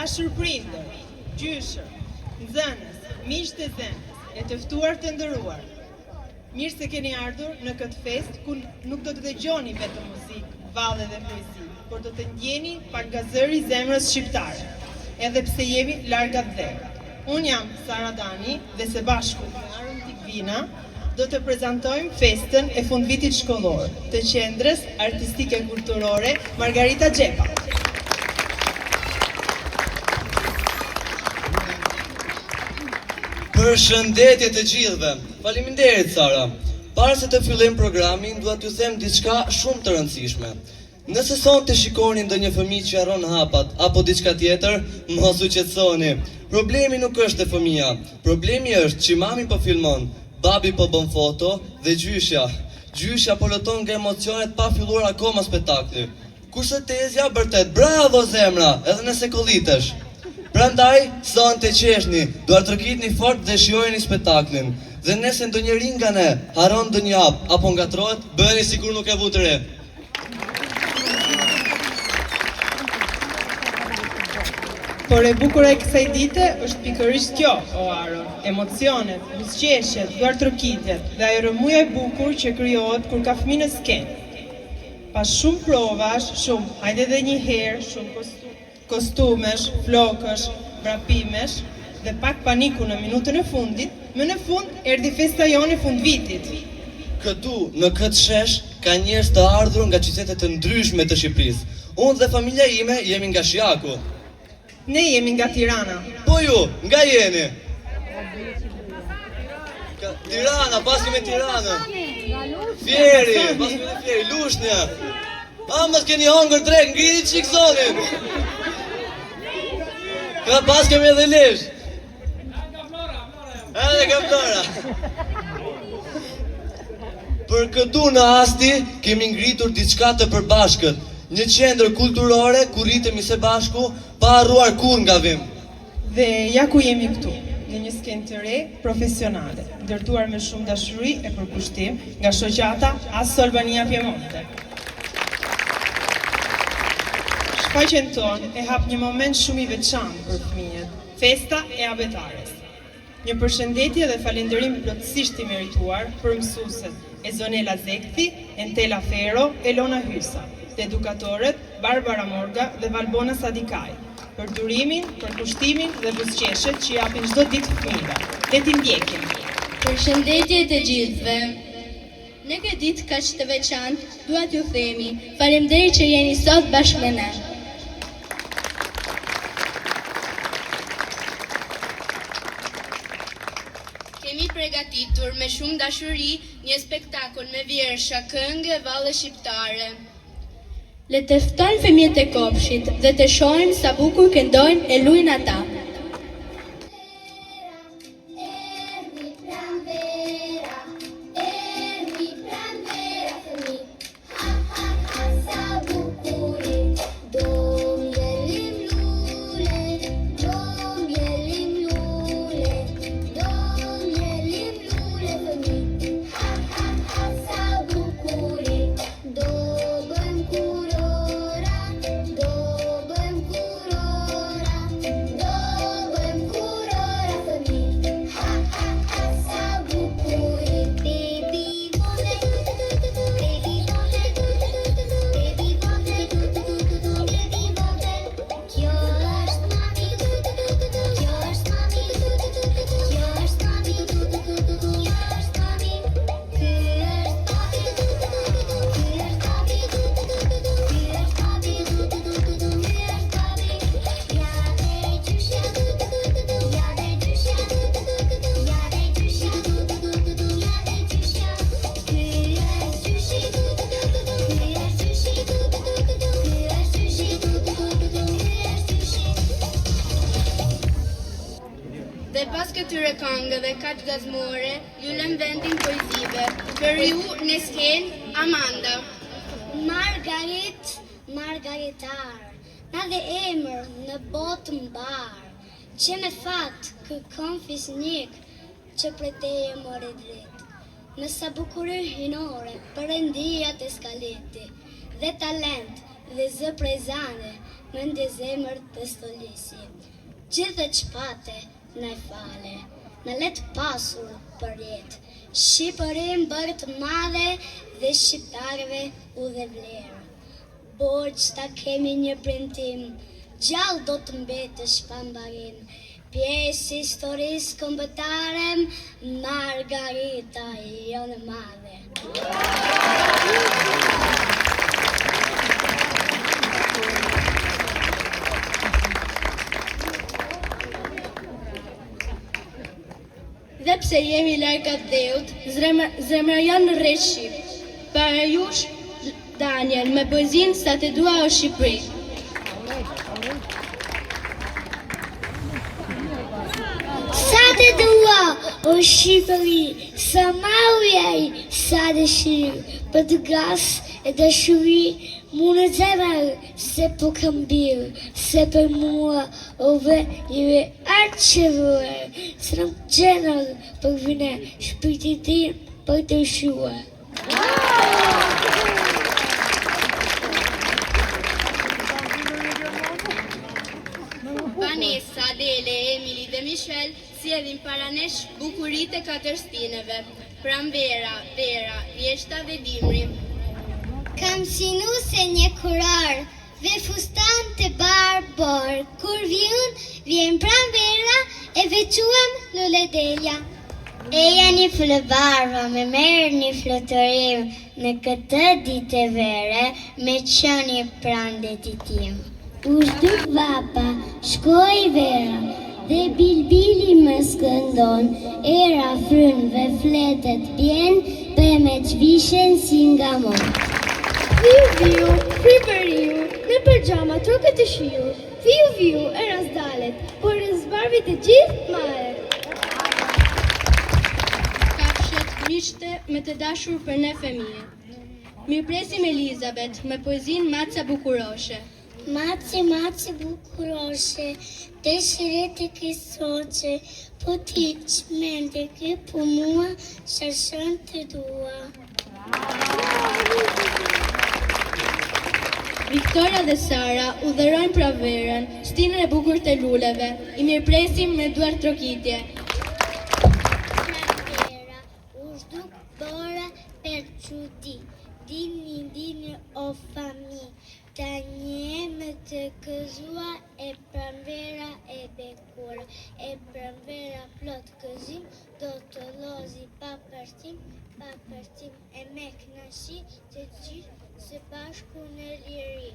Dashur prindër, gjyshër, nxënës, miq të zemrës, e të ftuar të nderuar. Mirë se keni ardhur në këtë fest ku nuk do të dëgjoni vetëm muzikë, valle dhe poezi, por do të ndjeni pak nga zëri i zemrës shqiptare, edhe pse jemi larg atëherë. Unë jam Sara Dani dhe së bashku me Aron Tikvina do të prezantojmë festën e fundvitit shkollor të Qendrës Artistike Kulturore Margarita Xhepa. Përshëndetje të gjithëve. Faleminderit Sara. Para se të fillojmë programin, dua t'ju them diçka shumë të rëndësishme. Nëse sonte shikoni ndonjë fëmijë që harron hapat apo diçka tjetër, mos u qetësoni. Problemi nuk është e fëmia. Problemi është që mami po filmon, babi po bën foto dhe gjyshja po loton nga emocionet pa filluar akoma spektakli. Kurse Tezja bërtet, bravo zemra, edhe nëse kollitesh. Prandaj, sonte qeshni, duartërkitni fort dhe shijojeni spektaklin. Dhe nëse ndonjëri nga ne haron ndonjë hap apo ngatrohet, bëheni sikur nuk e vutë re. Por e bukur e kësaj dite është pikërisht kjo, o Aron. Emocionet, buzëqeshjet, duartërkitjet dhe ajo rëmuja e bukur që krijohet kur ka fëmijë në skenë. Pas shumë provash, hajde edhe një herë, shumë kostumesh, flokësh, vrapimesh dhe pak paniku në minutën e fundit, më në fund erdhi festa jonë e fundvitit. Këtu, në këtë shesh, ka njerëz të ardhur nga qytete të ndryshme të Shqipërisë. Unë dhe familja ime jemi nga Shiaku. Ne jemi nga Tirana. Po ju, nga jeni? Tirana, pas kemi Tirana. Fieri, pas kemi Fieri, Lushnja. Mos keni hongër drek, ngrini qik zonin. Ka pas kemi edhe Lish. Edhe ka Flora. Për këtu në Asti kemi ngritur diçka të përbashkët. Një qendër kulturore ku rritemi së bashku pa harruar kur nga vim. Dhe ja ku jemi këtu, në një skenë të re profesionale, ndërtuar me shumë dashuri e përkushtim nga shoqata Asso Albania Piemonte. Shfaqjen tonë e hap një moment shumë i veçantë për fëmijët, festa e abetares. Një përshëndetje dhe falënderim plotësisht i merituar për mësueset Ezonela Zekthi, Entela Fero, Elona Hysa, dhe edukatorët Barbara Morga dhe Valbona Sadikaj, për durimin, për kushtimin dhe buzëqeshjet që japin çdo ditë fëmijëve. Le t'i ndjekim. Përshëndetje të gjithëve. Në këtë ditë kaq të veçantë, dua t'ju themi, faleminderit që jeni sot bashkë me ne. Kemi përgatitur me shumë dashuri një spektakël me vjersha, këngë, valle shqiptare. Le të ftojmë fëmijët e kopshit dhe të shohim sa bukur këndojnë e luajnë ata. Dhe pas këtyre këngëve dhe kaq gazmore, ju lëm vendin poezive. Për ju në skenë Amanda. Margaritar, na dhe emër në botë mbar, që me fat kërkon fisnik, që për teje more drejt. Në sa bukurë hinore, për endijat e skaleti, dhe talent dhe zë prezane, mendje zemër të stolisi. Gjithë çpate na fale, na let pasur për jetë. Shqipërinë bërë të madhe dhe shqiptarëve u dhe vlerë. Borç ta kemi një premtim, gjallë do të mbetësh pa mbarim. Pjesë historisë kombëtare, Margarita jonë madhe. Dhe pse jemi larg dheut, zemra janë rreth Shqip. Para jush, Daniel, me poezinë Sa të dua o Shqipëri. Sa të dua o Shqipëri, sa ma ujaj, sa dëshirë, për të gas e dashuri, mu në zemër, se po kam birë, se për mua ove jeve arqevuar, se në gjenër për vine shpirtin tim për të shuar. Vanessa, Adele, Emily dhe Michelle sjellin para nesh bukuritë e 4 stineve, pranvera, vera, vjeshta dhe dimri. Kam sinu se një kurar dhe fustan të barbor, kur vjen pranvera e vequam lulledelja. Eja një flëbarva me merë një flotërim në këtë ditë e vere me qëni prandet i tim. Ushtyp vapa, shkoj vera, dhe bilbili më skëndon, era frynve fletet bjen, për me qvishen si nga mon. Viu, friperiu, në përgjama trokët e shiu, viu, e razdalet, por në zbarbit e gjithë mare. Kafshet mishte me të dashur për ne fëmijë. Mirpresim Elizabeth me poezinë Maca Bukuroshe. Maci bukuroshe, të shiret e kësoqe, po ti qmende ke po mua, shashën të dua. Viktoria dhe Sara udhërojnë praverën, stinën e bukur të luleve. I mirpresim me duar trokitje. Pranvera, ushduk dora per qudi, dini o fami, ta njeme të këzua e pranvera e bekura, e pranvera plot këzim, do të lozi pa përtim e me knashi të gjithë së bashku në liri.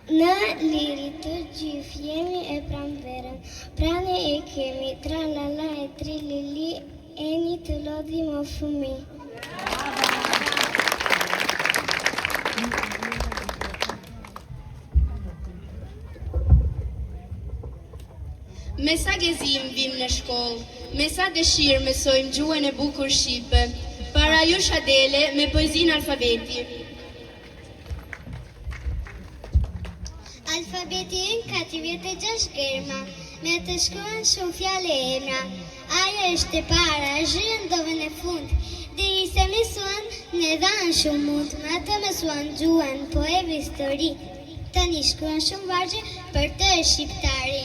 Në liri të gjithë jemi e pranverën, prane e kemi, tralala e trilili, eni të lodhim o fëmi. Me sa gëzim vim në shkollë, me sa dëshirë mësojmë gjuhën e bukur shqipe, para jush Adele me poezinë Alfabeti. Alfabeti në 4-6 gërma, me të shkruan shumë fjale emra. Ajo është e para, zhërën dove në fund, diri se mësuan në dhanë shumë mund, me të mësuan gjuhën, po e histori. Tani shkruan shumë vargje për të shqiptari.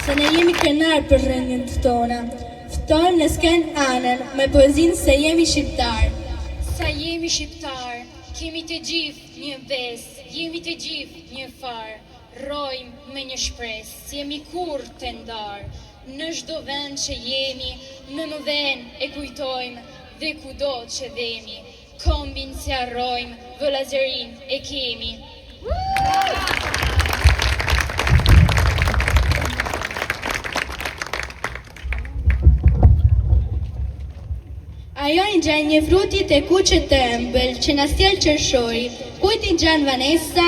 Se ne jemi krenar për rënjën të tona. Ftojmë në skenë anën me poezinë Se jemi shqiptar. Sa jemi shqiptar, kemi të gjithë një vesë, jemi të gjithë një farë. Rojmë me një shpresë, si jemi kur të ndarë. Në çdo vend që jemi, në vend e kujtojmë dhe kudo që dhemi. Kombin si arrojmë, vëllazërin e kemi. Ajo i ngjan një fruti të kuqe të ëmbël që na sjell qershori. Kujt i ngjan Vanessa?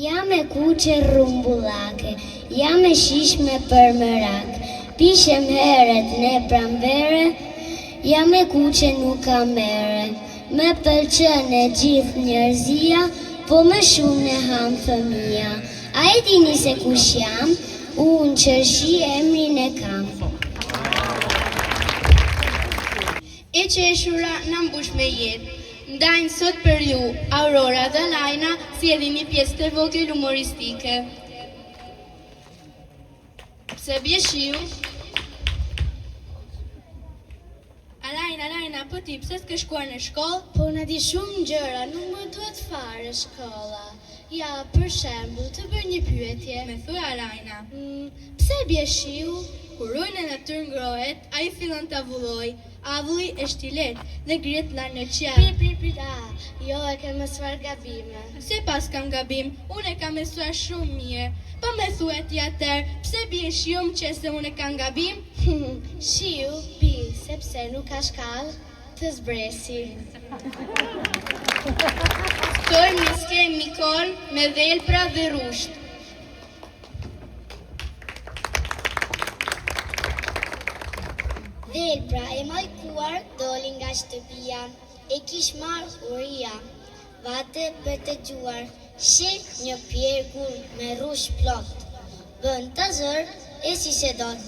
Jam e kuqe rumbullake, jam e shishme për mërak, pishem heret në pranvere, jam e kuqe nuk kam mere. Me pëlqen e gjithë njerëzia, po më shumë ne ham fëmia. A e dini se kush jam? Unë që shi emrin e kam. E qeshura në mbush me jetë. Ndajnë sot për ju, Aurora dhe Lajna, si edhe një pjesë të vogël humoristike. Pse bje shiu? Alajna, po ti pse s'ke shkuar në shkollë? Po në di shumë gjëra, nuk më duhet fare shkolla. Ja, për shembull, të bëj një pyetje. Me thuaj Alajna. Pse bje shiu? Kur ujnë e natyrë ngrohet, a I fillon të avulloj. Avulli e shtilet dhe grihet larë në qelë. Prit, jo e ke mësuar gabime. Se pas kam gabim, unë e kam mësuar shumë mirë. Po me thuaj ti atër, pse bje shiu më që se unë e kam gabim? Shiu, bi, sepse nuk ka shkallë të zbresi. Ftojmë një skemë Mikol me dhelpra dhe rusht. Dhelpra e majkuar doli nga shtëpia, e kish marrë uria, vate për të gjuar, shih një pjerkur me rush plot, bën të zër e si se dot,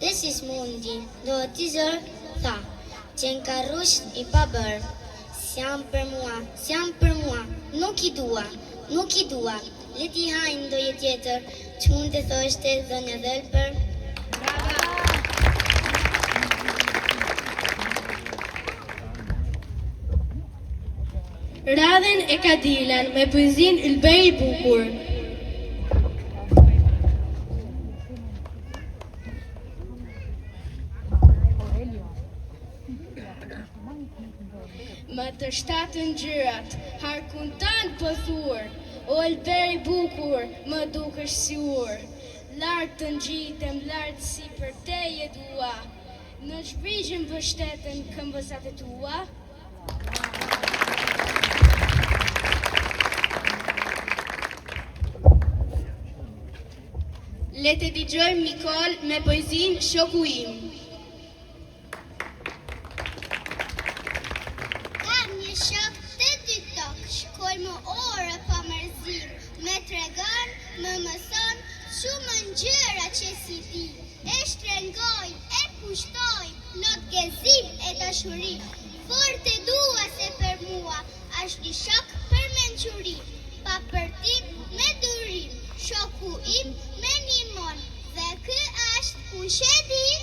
dhe si s'mundi, do t'i zër, tha, qenë ka rush I pa bërë, s'jam për mua, nuk I dua, le t'i hajnë ndoje tjetër, që mund të thoshte dhënja Dhelpër. Radhen e Kadilan me poezin Ylbej I bukur. Më të shtatën gjyrat, harkun tanë pëthur, o Ylbej I bukur, më dukesh si ur. Lartë të ngjitem, lartë si për te je dua, në shbrigjën vështetën këmbëzat e tua. Le të dëgjojmë Mikol me poezin Shoku im. Kam një shok të dy tokë, shkoj më orë pa mërzim, me tregon, më mëson, shumë gjëra që si di, e shtrengoj, e pushtoj, lot gëzim e dashuri, for të dua se për mua, është një shok për mençuri, pa përtim me durim, shoku im me nimon, dhe kë është kush e din,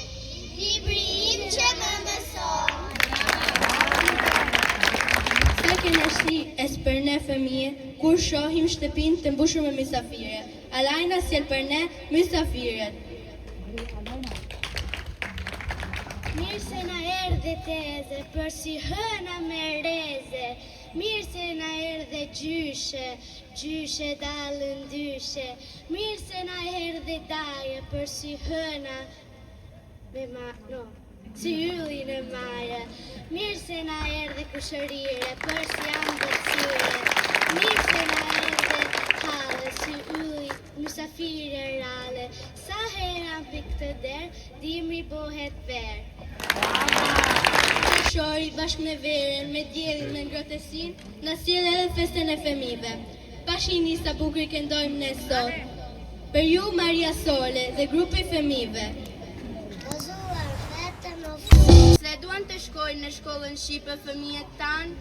libri im që më mëson. Sa kena shi për ne fëmije, kur shohim shtëpin të mbushur me mysafire. Alajna sjell për ne mysafiret. Mirë se na erdhe teze, për si hëna me reze. Mirë se na erdhe gjyshe dalën dyshe. Mirë se na erdhe daje, për si hëna si ylli në maje. Mirë se na erdhe kushërire, për si ambëtësire. Mirë se na erdhe hale, si ylli mysafire rale. Sa hera mbi këtë der, dimri bohet ver. Shori bashkë me veren, me djelin, me ngrotesin, na sjell edhe festën e fëmijëve. Pashini sa bukur I këndojmë ne sot. Për ju Maria Sole dhe grupi fëmijëve. Se duan të shkojnë në shkollën shqipe fëmijët tanë,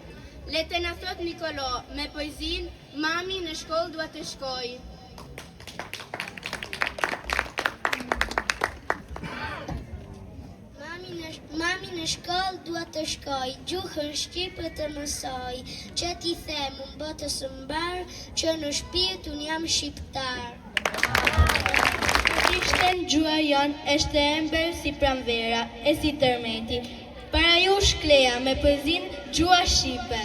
le të na thot Nikolo me poezin Mami në shkollë dua të shkoj. Mami në shkollë dua të shkoj, gjuhën shqipe të mësoj, që ti them unë botës mbar, që në shpirt unë jam shqiptar. Ishten gjua jonë është e embër si pranvera, e si tërmeti. Para ju shkleja me poezin gjua shqipe.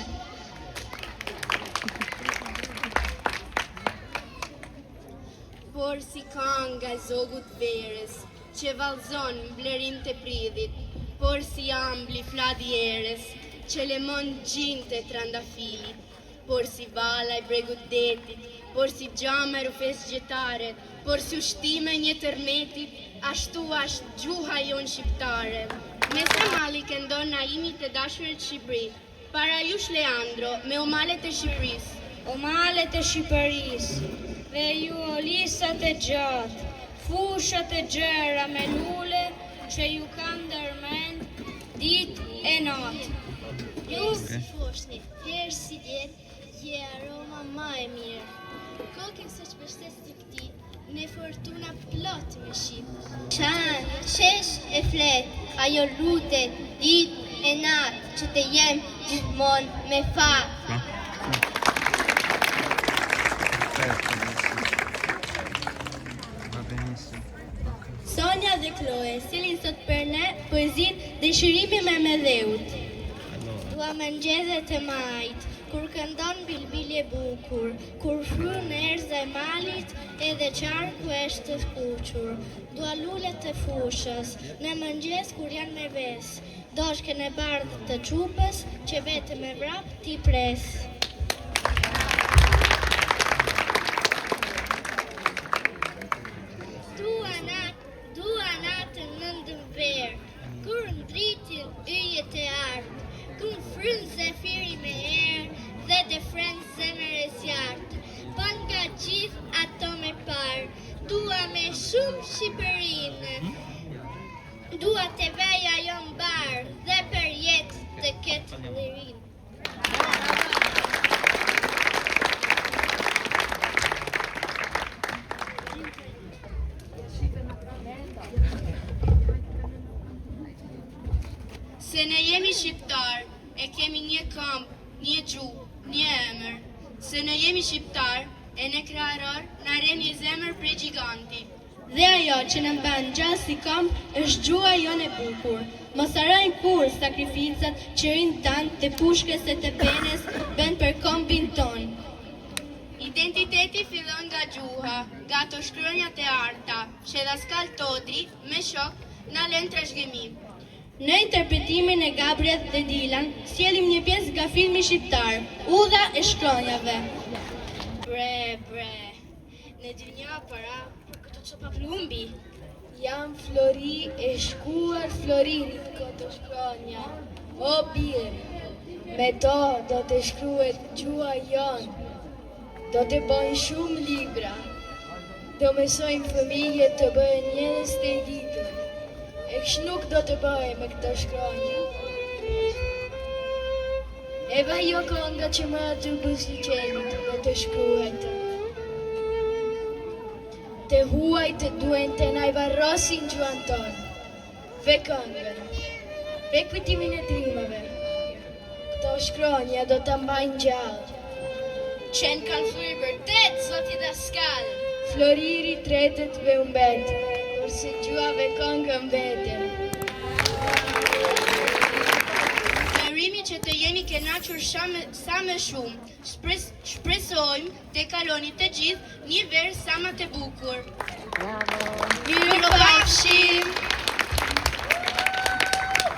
Por si kanga zogut verës, që valzon mblerin të pridhit, por si ambli fladjerës, që lemon gjin të trandafilit, por si vala I bregut detit, por si gjama rufes gjetaret, por si ushtime një tërmetit, ashtu ashtë gjuha jonë shqiptare. Me se mali këndon Naimi të dashurit Shqipëri, para jush Leandro me umalet e Shqipëris, o malet e Shqipërisë, dhe ju o lisat e gjatë, fushat e gjera me lule që ju kanë ndërmend ditë e natë. Ju si foshni, herë si djetë, je aroma ma e mirë. Koke së që përshtes të këti, ne fortuna plot me shqip. Qanë, qesh e flet, ajo lutet, dit e natë, që të jem gjithmonë me fa. Sonja dhe Kloe silin sot për ne poezin Dëshirimi me Medheut. Dua mëngjeset e majt, kur këndon bilbilje bukur, kur fryn erza e malit edhe qarku është të kuqur. Dua lulet të fushës, në mëngjes kur janë me ves, doshkën e bardhë të çupës, që vetëm me vrap ti pres. Dua natën nëndën verë, kur ndritin yjet e artë, kur fryn zefiri me erë dhe të frenë zemër e zjartë. Po nga gjithë ato me parë, dua me shumë Shqipërinë. Dua të vej ajo mbarë dhe për jetë të ketë lirinë. Se ne jemi shqiptar, e kemi një këmbë, një gjuhë, një emër. Se ne jemi shqiptar, e ne krahëror, na re një zemër prej gjiganti. Dhe ajo që në mban gjallë si këmbë është gjua jonë e bukur. Mos harrojnë kur sakrificat që rinë tanë të pushkës e të penes bën për këmbin ton. Identiteti fillon nga gjuha, nga ato shkronjat e arta, që daskal Todri me shok na lën trashëgimi. Në interpretimin e Gabriel dhe Dilan, sjellim një pjesë nga filmi shqiptar, Udha e shkronjave. Bre, në dynja para për këto copa plumbi. Jam Flori e shkuar Floririt këtë shkronja. O birë, me to do të shkruhet gjua jonë, do të bëjnë shumë libra, do mësojnë fëmijët të bëjnë njerëz të ditur. E kështë nuk do të bëjë me këto shkronja. Eva jo konga që më aty buzliqenit do të shkruhet. Të huaj të duen të na i varrosin gjuan tonë. Ve këngën, ve kujtimin e trimave. Këto shkronja do të mbajnë gjallë. Qenë kanë fluri vërtet, zoti daskal. Floriri tretet ve umbet, kurse gjuave këngën vete. Mërimi që të jeni kënaqur sa më shumë, shpresojmë të kaloni të gjithë një verë sa më të bukur. Mirupafshim!